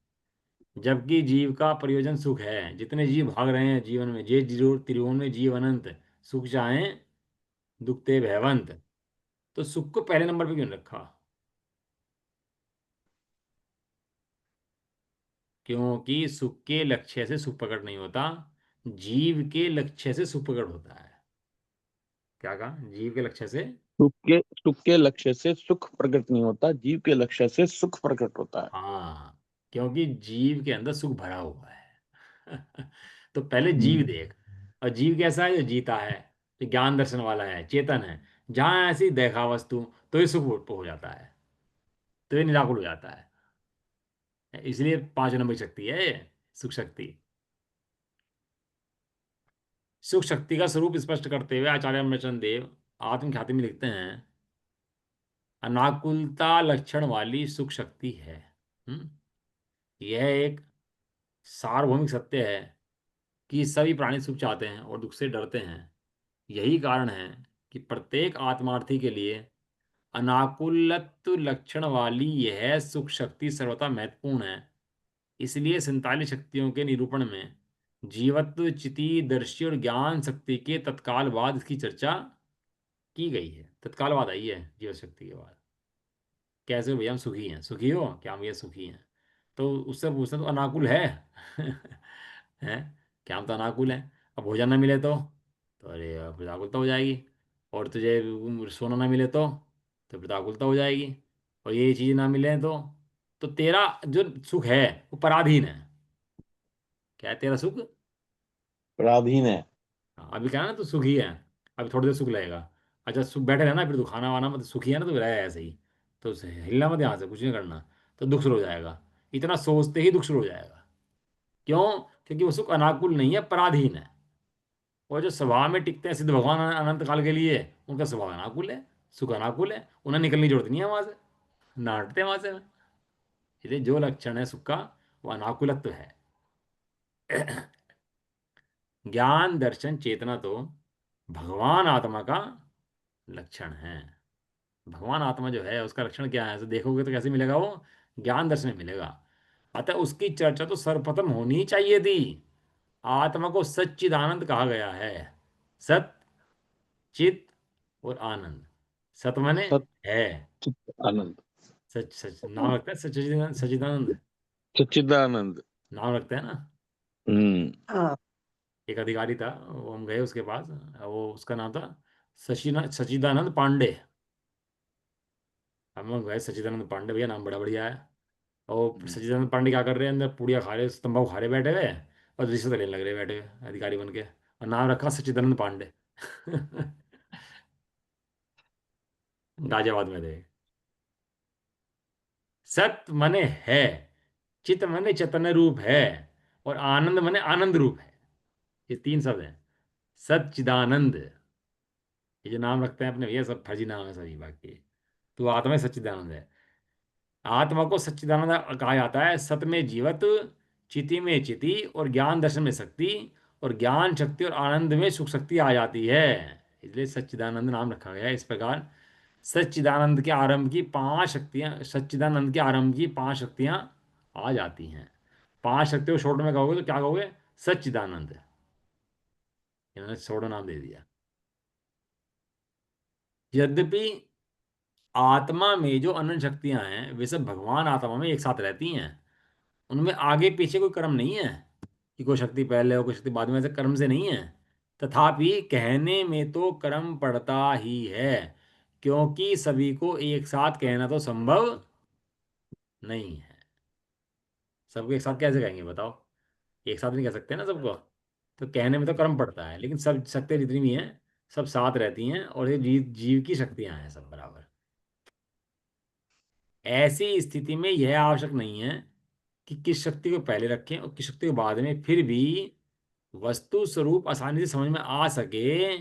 जबकि जीव का प्रयोजन सुख है। जितने जीव भाग रहे हैं जीवन में, जे जीरो त्रिभुवन में जीव अनंत, सुख चाहें दुखते भयवंत, तो सुख को पहले नंबर पे क्यों नहीं रखा? क्योंकि सुख के लक्ष्य से सुख प्रकट नहीं होता, जीव के लक्ष्य से सुख प्रकट होता है। क्या कहा? जीव के लक्ष्य से। सुख के लक्ष्य से सुख प्रकट नहीं होता, जीव के लक्ष्य से सुख प्रकट होता है। हाँ, क्योंकि जीव के अंदर सुख भरा हुआ है। तो पहले जीव हम्म। देख। और जीव कैसा है? जो जीता है, जो ज्ञान दर्शन वाला है, चेतन है। जहां ऐसी देखा वस्तु तो ये सुख हो जाता है, तो ये निराकुल हो जाता है। इसलिए 5 नंबर की शक्ति है ये, सुख शक्ति। सुख शक्ति का स्वरूप स्पष्ट करते हुए आचार्य अमरचंद देव आत्म ख्याति में लिखते हैं, अनाकुलता लक्षण वाली सुख शक्ति है। हम्म, यह एक सार्वभौमिक सत्य है कि सभी प्राणी सुख चाहते हैं और दुख से डरते हैं। यही कारण है कि प्रत्येक आत्मार्थी के लिए अनाकुलत लक्षण वाली यह सुख शक्ति सर्वथा महत्वपूर्ण है। इसलिए 47 शक्तियों के निरूपण में जीवत्व, चिति, दर्शी और ज्ञान शक्ति के तत्काल बाद इसकी चर्चा की गई है। तत्काल बाद आई है जीवन शक्ति के बाद। कैसे हो भैया, हम सुखी हैं। सुखी हो क्या? हम भैया सुखी हैं। तो उससे पूछना, तो अनाकुल है? हैं? क्या हम तो अनाकुल हैं? अब भोजन ना मिले तो अरे अब व्याकुलता हो जाएगी। और तुझे सोना ना मिले तो फिर व्याकुलता हो जाएगी। और ये चीज़ ना मिले तो तेरा जो सुख है वो पराधीन है। क्या है तेरा सुख? पराधीन है। हाँ, अभी क्या है ना, तू सुखी है। अभी थोड़ी देर सुख लगेगा। अच्छा, सुख बैठे रहना, फिर तू खाना वाना मत, सुखी है ना तो रहे ऐसे ही। तो हिलना मत यहाँ से, कुछ नहीं करना। तो दुख शुरू हो जाएगा। इतना सोचते ही दुख शुरू हो जाएगा। क्यों? क्योंकि वो सुख अनाकुल नहीं है, पराधीन है। और जो स्वभाव में टिकते हैं सिद्ध भगवान अनंत काल के लिए, उनका स्वभाव अनाकुल है। सुख अनाकुल है, उन्हें निकलने की जरूरत नहीं है वहां से। ना हटते वहां से। इसलिए जो लक्षण है सुख का, वो अनाकुलत्व है। ज्ञान दर्शन चेतना तो भगवान आत्मा का लक्षण है। भगवान आत्मा जो है उसका लक्षण क्या है, ऐसे देखोगे तो कैसे मिलेगा वो? ज्ञान दर्शन में मिलेगा। अतः उसकी चर्चा तो सर्वप्रथम होनी ही चाहिए थी। आत्मा को सच्चिदानंद कहा गया है। सत, चित और आनंद। सत माने सत है। चित आनंद। सच, सच नाम रखता है सच्चिदानंद, सच्चिदानंद सच्चिदानंद। नाम रखते हैं ना। हम्म। हाँ। एक अधिकारी था, वो हम गए उसके पास। वो उसका नाम था सच्चिदानंद पांडे। हम लोग गए, सच्चिदानंद पांडे भैया नाम बड़ा बढ़िया है। और सच्चिदानंद पांडे क्या कर रहे हैं, अंदर पूड़िया खा रहे, तंबाकू खा रहे बैठे हुए। और रिश्वत लेने लग रहे बैठे हुए अधिकारी बन के। और नाम रखा सच्चिदानंद पांडे। गाजियाबाद में थे। सत मने है, चित मने चैतन्य रूप है, और आनंद मने आनंद रूप है। ये तीन शब्द हैं। सच्चिदानंद, ये जो नाम रखते हैं अपने भैया, सब फर्जी नाम है सभी बाकी। तो आत्मा ही सच्चिदानंद है। आत्मा को सच्चिदानंद कहा जाता है। सत में जीवत, चिति में चिति, और ज्ञान दर्शन में शक्ति, और ज्ञान शक्ति और आनंद में सुख शक्ति आ जाती है। इसलिए सच्चिदानंद नाम रखा गया है इस प्रकार। सच्चिदानंद के आरंभ की पांच शक्तियां, सच्चिदानंद के आरंभ की पांच शक्तियां आ जाती हैं। पांच शक्तियों को शॉर्ट में कहोगे तो क्या कहोगे? सच्चिदानंद। इन्होंने शॉर्ट नाम दे दिया। यद्यपि आत्मा में जो अनंत शक्तियां हैं वे सब भगवान आत्मा में एक साथ रहती हैं। उनमें आगे पीछे कोई कर्म नहीं है कि कोई शक्ति पहले हो कोई शक्ति बाद में, ऐसे कर्म से नहीं है। तथापि कहने में तो कर्म पड़ता ही है, क्योंकि सभी को एक साथ कहना तो संभव नहीं है। सबको एक साथ कैसे कहेंगे बताओ? एक साथ नहीं कह सकते ना सबको। तो कहने में तो कर्म पड़ता है, लेकिन सब शक्तियाँ जितनी भी हैं सब साथ रहती हैं, और ये जीव जीव की शक्तियां हैं सब बराबर। ऐसी स्थिति में यह आवश्यक नहीं है कि किस शक्ति को पहले रखें और किस शक्ति को बाद में, फिर भी वस्तु स्वरूप आसानी से समझ में आ सके,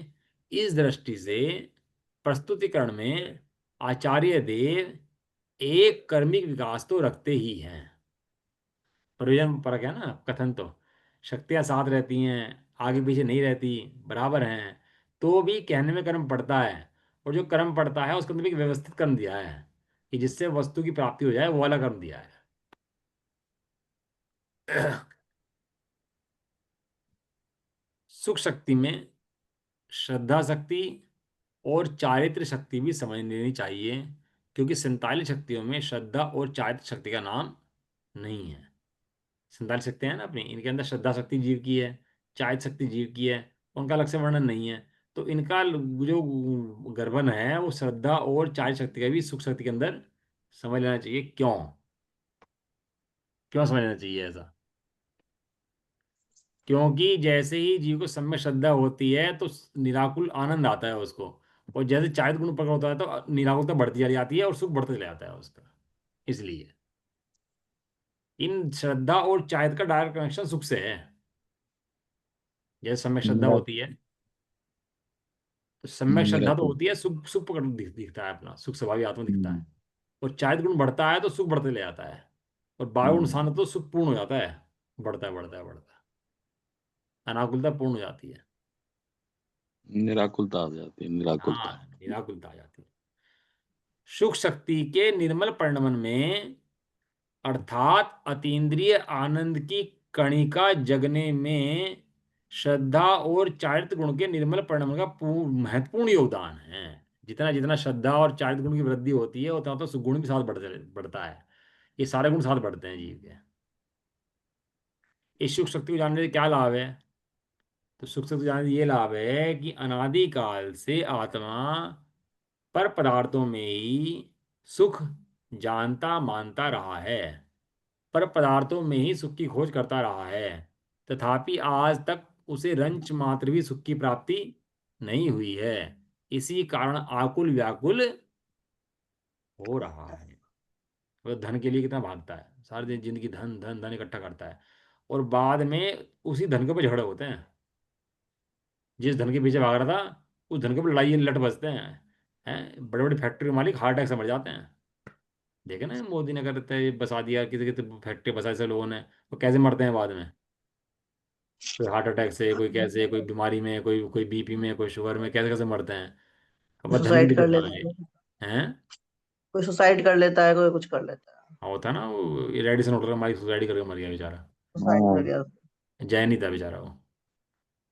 इस दृष्टि से प्रस्तुतिकरण में आचार्य देव एक कर्मिक विकास तो रखते ही हैं। प्रयोजन परक है ना कथन तो। शक्तियां साथ रहती हैं, आगे पीछे नहीं रहती, बराबर हैं, तो भी कहने में कर्म पड़ता है। और जो कर्म पड़ता है उसके अंदर भी एक व्यवस्थित कर्म दिया है कि जिससे वस्तु की प्राप्ति हो जाए, वो वाला कर्म दिया है। सुख शक्ति में श्रद्धा शक्ति और चारित्र शक्ति भी समझ लेनी चाहिए, क्योंकि 47 शक्तियों में श्रद्धा और चारित्र शक्ति का नाम नहीं है। 47 शक्तियां हैं ना अपनी, इनके अंदर श्रद्धा शक्ति जीव की है, चारित्र शक्ति जीव की है, उनका अलग से वर्णन नहीं है। तो इनका जो गर्भन है वो श्रद्धा और चारित्र शक्ति का भी सुख शक्ति के अंदर समझ लेना चाहिए। क्यों? क्यों समझ लेना चाहिए ऐसा? क्योंकि जैसे ही जीव को सब में श्रद्धा होती है तो निराकुल आनंद आता है उसको। और जैसे चारित्र गुण प्रकट होता है तो निराकुलता बढ़ती चली जाती है और सुख बढ़ते चले जाता है उसका। इसलिए इन श्रद्धा और चारित्र का डायरेक्ट कनेक्शन सुख से है। जैसे सम्यक श्रद्धा निरा, होती है, तो सम्यक श्रद्धा तो निराकुल। होती है, सुख सुख प्रकट दिखता है, अपना सुख स्वभावी आत्मा दिखता हम्म। है। और चारित्र गुण बढ़ता है तो सुख बढ़ते ले जाता है। और बायो गुण हम्म। शांत तो सुख पूर्ण हो जाता है। बढ़ता है बढ़ता है बढ़ता है, अनाकुलता पूर्ण हो जाती है। निराकुलता आ जाती है, निराकुलता। हाँ, निराकुलता आ जाती है। सुख शक्ति के निर्मल परिणमन में, अर्थात अतीन्द्रिय आनंद की कणिका जगने में, श्रद्धा और चारित्र गुण के निर्मल परिणमन का महत्वपूर्ण योगदान है। जितना जितना श्रद्धा और चारित्र गुण की वृद्धि होती है उतना तो सुगुण भी साथ बढ़ता है। ये सारे गुण साथ बढ़ते हैं जीव के। इस सुख शक्ति को जानने से क्या लाभ है? तो सुख शक्ति को जानने से ये लाभ है कि अनादिकाल से आत्मा पर पदार्थों में ही सुख जानता मानता रहा है, पर पदार्थों में ही सुख की खोज करता रहा है। तथापि आज तक उसे रंच मात्र भी सुख की प्राप्ति नहीं हुई है। इसी कारण आकुल व्याकुल हो रहा है। वो धन के लिए कितना भागता है, सारे दिन जिंदगी धन धन धन इकट्ठा करता है, और बाद में उसी धन के ऊपर झगड़े होते हैं। जिस धन के पीछे भाग रहा था उस धन के ऊपर लड़ाई लट बसते हैं बड़े बड़े फैक्ट्री के मालिक हार्ट अटैक से मर जाते हैं। देखे ना, मोदी ने करते बसा दिया, किसी किसी फैक्ट्री बसाई से लोगों ने, वो कैसे मरते हैं बाद में। कोई हार्ट अटैक से, कोई कैसे, कोई बीमारी में, कोई कोई बीपी में, कोई शुगर में, कैसे कैसे मरते हैं। अब धन भी सुसाइड कर कितना लेता है। है, हैं। कोई सुसाइड कर लेता है, कोई कुछ कर लेता है। हाँ, होता है ना, वो रेडिसन उठ कर मालिक सुसाइड करके मर गया बेचारा। सुसाइड कर हाँ। गया। जय नहीं था बेचारा वो।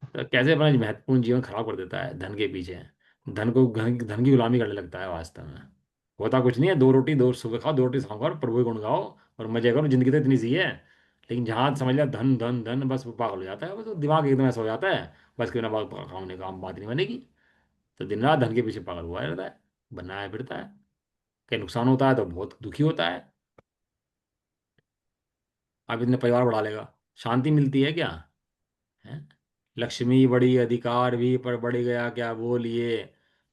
तो कैसे अपना महत्वपूर्ण जीवन खराब कर देता है धन के पीछे। धन की गुलामी करने लगता है वास्तव में। होता कुछ नहीं है, दो रोटी दो सुबह खाओ, दो रोटी शाम खाओ, और प्रभु के गुण गाओ और मजे करो, जिंदगी तो इतनी सी है। लेकिन जहाँ समझ लिया धन धन धन, बस वो पागल हो जाता है, बस वो दिमाग एकदम ऐसा हो जाता है, बस क्यों ना काम ने काम बात नहीं बनेगी। तो दिन रात धन के पीछे पागल हुआ रहता है, बनाया फिरता है। कहीं नुकसान होता है तो बहुत दुखी होता है। अब इतने परिवार बढ़ा लेगा, शांति मिलती है क्या? है। लक्ष्मी बड़ी अधिकार भी पर बढ़ गया क्या बोलिए,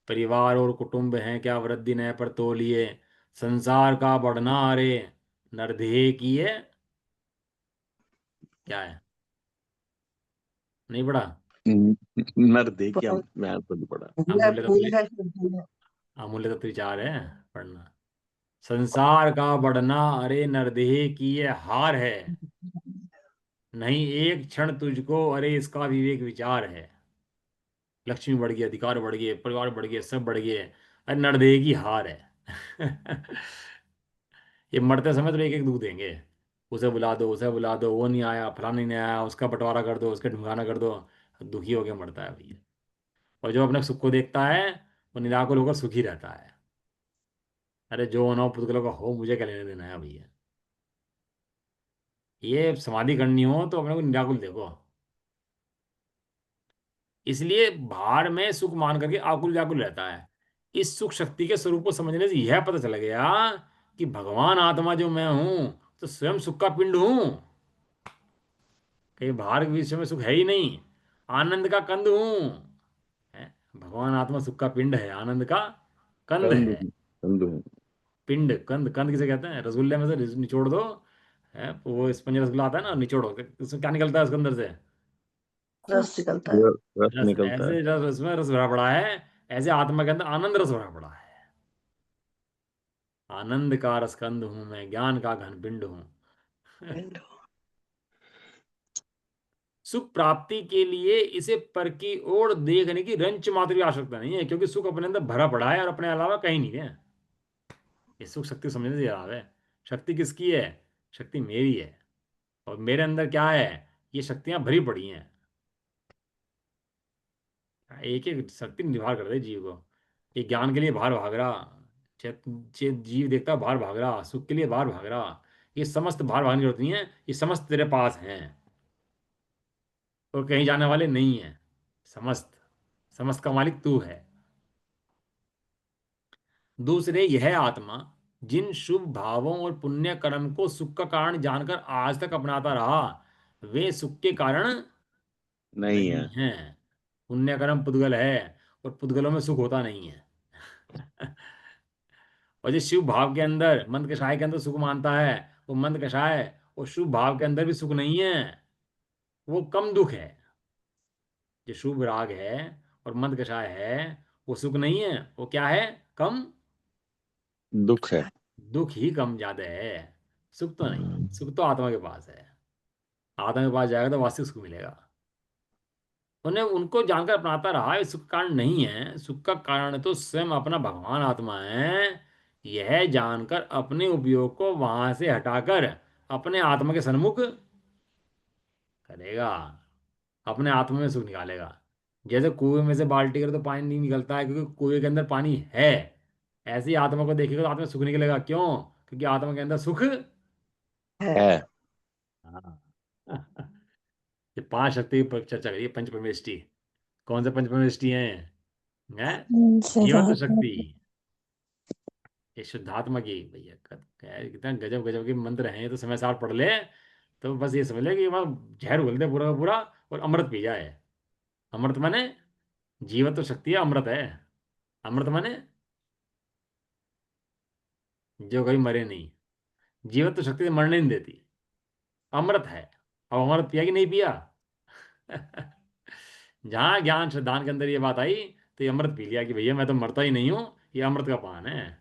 परिवार और कुटुंब हैं क्या वृद्धि न पर तोलिए, संसार का बढ़ना अरे नरदेह की है। क्या है? नहीं पढ़ा? नर देखिए, फूल मैं तो नहीं पढ़ा। है, अमूल्य फूल तत्व। है, फूल है। अमूल्य तत्व विचार है, पढ़ना। संसार का बढ़ना अरे नरदेह की ये हार है, नहीं एक क्षण तुझको अरे इसका विवेक विचार है। लक्ष्मी बढ़ गई, अधिकार बढ़ गए, परिवार बढ़ गए, सब बढ़ गए, अरे नरदेह की हार है। ये मरते समय तो एक एक दुख देंगे। उसे बुला दो, उसे बुला दो, वो नहीं आया, फलाना नहीं आया, उसका बंटवारा कर दो, उसका ढुंगाना कर दो। दुखी होकर मरता है भैया। और जो अपने सुख को देखता है वो निराकुल होकर सुखी रहता है। अरे जो होना हो पुतगलों का हो, मुझे क्या लेने देना है भैया। ये समाधि करनी हो तो अपने को निराकुल देखो। इसलिए भार में सुख मान करके आकुल व्याकुल रहता है। इस सुख शक्ति के स्वरूप को समझने से यह पता चल गया कि भगवान आत्मा जो मैं हूं तो स्वयं सुख का पिंड हूं। कहीं बाहर के विषय में सुख है ही नहीं, आनंद का कंद हूं। है? भगवान आत्मा सुख का पिंड है, आनंद का कंद कंदू, है। कंदू। पिंड कंद, कंद किसे कहते हैं? रसगुल्ले में से निचोड़ दो, है वो स्पंज रसगुल्ला आता है ना, निचोड़ो, उसमें क्या निकलता है उसके अंदर से? रस निकलता है। रस रस। निकलता है। ऐसे रस, उसमें रस भरा पड़ा है। ऐसे आत्मा के अंदर आनंद रस भरा पड़ा है। आनंद का रसकंद हूं मैं, ज्ञान का घन पिंड हूं। सुख प्राप्ति के लिए इसे पर की ओर देखने की रंच मात्र की आवश्यकता नहीं है, क्योंकि सुख अपने अंदर भरा पड़ा है और अपने अलावा कहीं नहीं है। ये सुख शक्ति समझने से याद है। शक्ति किसकी है? शक्ति मेरी है। और मेरे अंदर क्या है? ये शक्तियां भरी पड़ी हैं। एक एक शक्ति निर्भर कर दे जीव को। ये ज्ञान के लिए बाहर भाग रहा, चेत चेत जीव देखता बाहर भाग रहा, सुख के लिए बाहर भाग रहा। ये समस्त बाहर भागने की जरूरत नहीं है, ये समस्त तेरे पास हैं और कहीं जाने वाले नहीं हैं। समस्त, समस्त का मालिक तू है। दूसरे, यह आत्मा जिन शुभ भावों और पुण्य कर्म को सुख का कारण जानकर आज तक अपनाता रहा, वे सुख के कारण नहीं नहीं है। है। पुण्य कर्म पुद्गल है, और पुद्गलों में सुख होता नहीं है। और जिस शिव भाव के अंदर, मंद कषाय के अंदर सुख मानता है, वो मंद कषाय और शुभ भाव के अंदर भी सुख नहीं है, वो कम दुख है। जो शुभ राग है और मंद कषाय है, वो सुख नहीं है, वो क्या है? कम दुख है। दुख ही कम ज्यादा है। सुख तो नहीं, सुख तो आत्मा के पास है। आत्मा के पास जाएगा तो वास्तविक सुख मिलेगा। उन्हें उनको जानकर अपनाता रहा, ये सुख का कारण नहीं है, सुख का कारण तो स्वयं अपना भगवान आत्मा है। यह जानकर अपने उपयोग को वहां से हटाकर अपने आत्मा के सन्मुख करेगा, अपने आत्मा में सुख निकालेगा। जैसे कुएं में से बाल्टी करे तो पानी नहीं निकलता है क्योंकि कुएं के अंदर पानी है, ऐसे ही आत्मा को देखेगा तो आत्मा में सुख निकलेगा। क्यों? क्योंकि आत्मा के अंदर सुख है। है। हाँ। ये पांच शक्ति पर चर्चा करिए, पंच परमेष्टि। कौन से पंच परमेष्टि हैं? हैं? जीवत्व शुद्धात्मा। शक्ति, ये शुद्धात्मा की भैया कितना गजब गजब के मंत्र हैं, तो समय सार पढ़ ले तो बस ये समझ ले कि वह जहर उगल दे पूरा का पूरा और अमृत पी जाए। अमृत माने जीवत्व शक्ति है, अमृत है। अमृत माने जो कभी मरे नहीं। जीवत्व शक्ति से मरने नहीं देती, अमृत है। अब अमृत पिया कि नहीं पिया? जहां ज्ञान श्रद्धान के अंदर ये बात आई तो ये अमृत पी लिया कि भैया मैं तो मरता ही नहीं हूं, ये अमृत का पान है।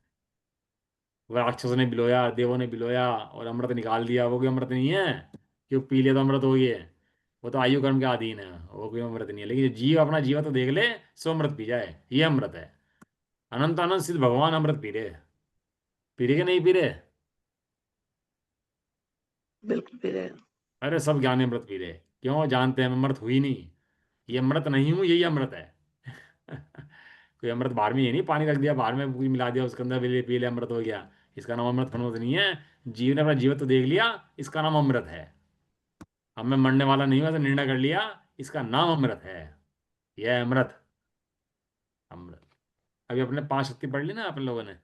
वह राक्षसों ने बिलोया, देवों ने बिलोया और अमृत निकाल दिया, वो कोई अमृत नहीं है। क्यों? पी लिया तो अमृत हो गया। वो तो आयु कर्म के अधीन है, वो कोई अमृत नहीं है। लेकिन जो जीव अपना जीवा तो देख ले, सो अमृत पी जाए, ये अमृत है। अनंत अनंत सिद्ध भगवान अमृत पी रहे कि नहीं पी रहे? बिल्कुल भी है। अरे सब ज्ञानी अमृत पी रहे। क्यों? जानते हैं मैं अमृत हुई नहीं, ये अमृत नहीं हूं, यही अमृत है। कोई अमृत बाहर में, ये नहीं पानी रख दिया बाहर में कुछ मिला दिया उसके अंदर पी ले अमृत हो गया। इसका नाम अमृत फमृत नहीं है। जीव ने अपना जीवित तो देख लिया, इसका नाम अमृत है। अब मैं मरने वाला नहीं हूं ऐसा निर्णय कर लिया, इसका नाम अमृत है। यह है अमृत। अमृत। अभी अपने पांच शक्ति पढ़ ली ना अपन लोगों ने,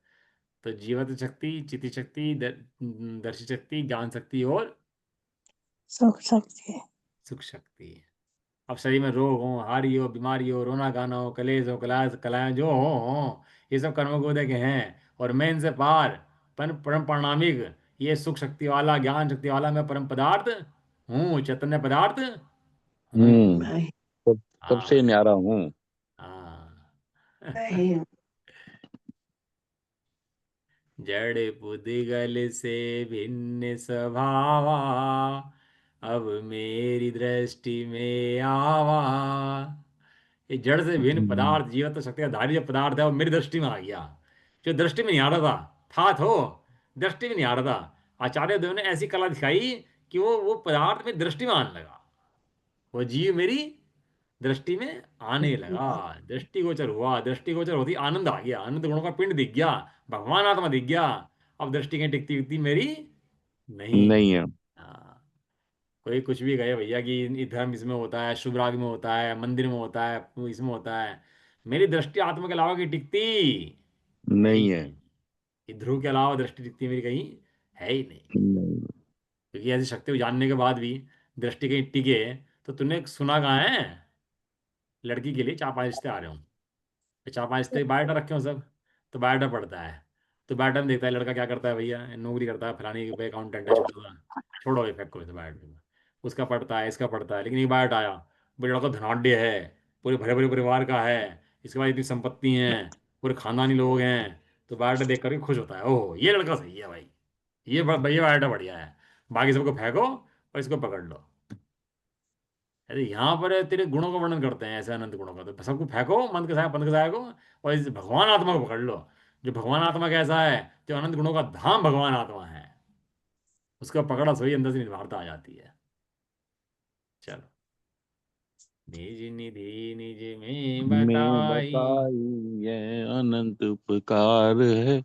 तो जीवत शक्ति, चिति शक्ति, दर्शी शक्ति, ज्ञान शक्ति और सुख शक्ति। सुख शक्ति। अब शरीर में रोग हो, हारी हो, बीमारी हो, रोना गाना हो, कलेश हो, कलाश कलाएं जो हो, ये सब कर्म गोदे के हैं। और मैं इनसे पार परम पारणामिक, ये सुख शक्ति वाला, ज्ञान शक्ति वाला मैं परम पदार्थ हूँ, चैतन्य पदार्थ हूँ। हम्म। मैं सबसे हाँ। न्यारा हूँ। हाँ। ही जड़ पुद्गल से भिन्न स्वभावा, अब मेरी दृष्टि में आवा। ये जड़ से भिन्न हम्म। पदार्थ, जीवत्व शक्ति का धारी जो पदार्थ है वो मेरी दृष्टि में आ गया, जो दृष्टि में नहीं आ रहा था तो दृष्टि में नहीं आ रहा था। आचार्य देव ने ऐसी कला दिखाई कि वो पदार्थ में दृष्टि में आने लगा, वो जीव मेरी दृष्टि में आने लगा। दृष्टिगोचर हुआ, दृष्टिगोचर होती आनंद आ गया, आनंद गुणों का पिंड दिख गया, भगवान आत्मा दिख गया। अब दृष्टि कहीं टिकती विकती मेरी नहीं। नहीं है। हाँ। कोई कुछ भी कहे भैया कि ये धर्म इसमें होता है, शुभ राग में होता है, मंदिर में होता है, इसमें होता है, मेरी दृष्टि आत्मा के अलावा की टिकती है ही नहीं है। नहीं। ये ध्रुव के अलावा दृष्टि टिकती मेरी कहीं है ही नहीं। नहीं। क्योंकि ऐसी शक्ति को जानने के बाद भी दृष्टि कहीं टिके, तो तूने सुना कहाँ है? लड़की के लिए चार पांच रिश्ते आ रहे हो, तो चार पांच रिश्ते बायोडा रखे हो सब, तो बायोडा पढ़ता है, तो बायोडा में देखता है लड़का क्या करता है, भैया नौकरी करता है फलानी पे, अकाउंटेंट है छोटा सा, छोड़ो इफेक्ट को इस बायोडा में। उसका पढ़ता है, इसका पढ़ता है, लेकिन एक बायोडा आया, भाई लड़का धनाढ़ है, पूरे भरे भरे परिवार का है, इसके बाद इतनी संपत्ति है, पूरे खानदानी लोग हैं, तो बायोडा देख करके खुश होता है, ओह ये लड़का सही है भाई, ये भैया बायोडा बढ़िया है, बाकी सबको फेंको और इसको पकड़ लो। अरे यहाँ पर तेरे गुणों का वर्णन करते हैं, ऐसे अनंत गुणों का, तो सबको फेंको मंद के साया पंथ के साया को, और इस भगवान आत्मा को पकड़ लो। जो भगवान आत्मा कैसा है? जो अनंत गुणों का धाम भगवान आत्मा है, उसका पकड़ा सोई अंदर से निर्भरता आ जाती है। चलो। निज निधि निज में में बताई। बताई ये अनंत उपकार है,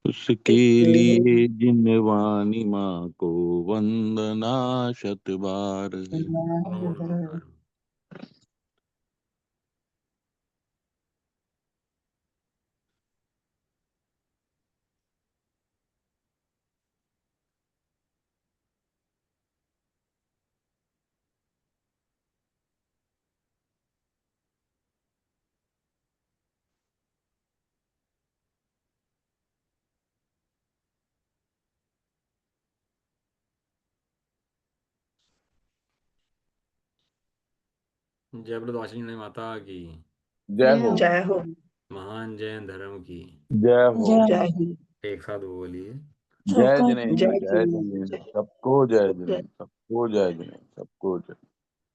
उसके लिए जिन वाणी माँ को वंदना शत बार है। नमो नमः। जय प्रदवासिनी माता की। जय हो। जय हो। महान जैन धर्म की। जय हो। जय जय ही। एक साथ बोलिए। जय सबका जिनेन्द्र, जय जय जी। जिनेन्द्र, जय सबको जय जय। जिनेन्द्र, सबको जय जिनेन्द्र, सबको जय।